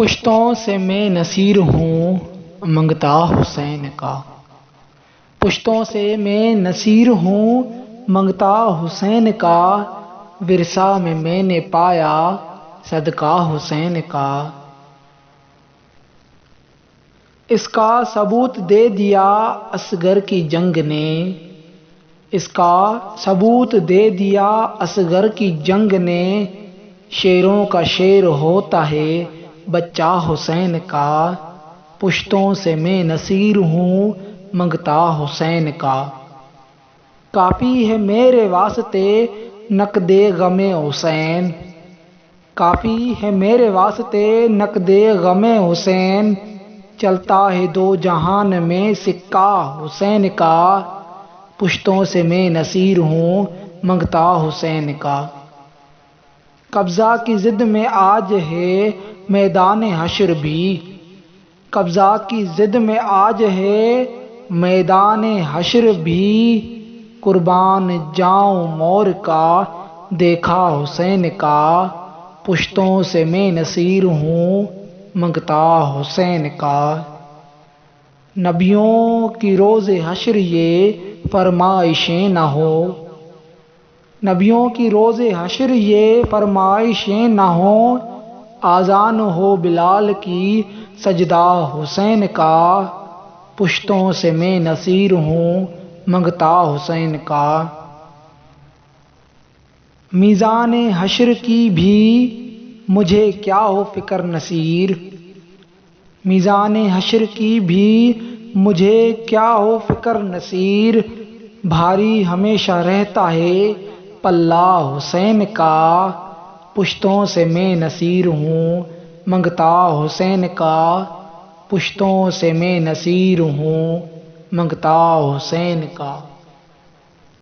پشتوں سے میں نصیر ہوں منگتا حسین کا، پشتوں سے میں نصیر ہوں منگتا حسین کا، ورثہ میں نے پایا صدقہ حسین کا۔ اس کا ثبوت دے دیا اصغر کی جنگ نے، اس کا ثبوت دے دیا اصغر کی جنگ نے، شیروں کا شیر ہوتا ہے بچہ حسین کا، پشتوں سے میں نصیر ہوں منگتا حسین کا۔ کافی ہے میرے واسطے نقد غم حسین، کافی ہے میرے واسطے نقد غم حسین، چلتا ہے دو جہان میں سکہ حسین کا، پشتوں سے میں نصیر ہوں منگتا حسین کا۔ قبضہ کی ضد میں آج ہے میدان حشر بھی، قبضہ کی ضد میں آج ہے میدان حشر بھی، قربان جاؤں مور کا دیکھا حسین کا، پشتوں سے میں نصیر ہوں منگتا حسین کا۔ نبیوں کی روز حشر یہ فرمائشیں نہ ہو، نبیوں کی روز حشر یہ فرمائشیں نہ ہوں، آذان ہو بلال کی سجدہ حسین کا، پشتوں سے میں نصیر ہوں منگتا حسین کا۔ میزان حشر کی بھی مجھے کیا ہو فکر نصیر، میزان حشر کی بھی مجھے کیا ہو فکر نصیر، بھاری ہمیشہ رہتا ہے پلہ حسین کا، پشتوں سے میں نصیر ہوں منگتا حسین کا، پشتوں سے میں نصیر ہوں منگتا حسین کا۔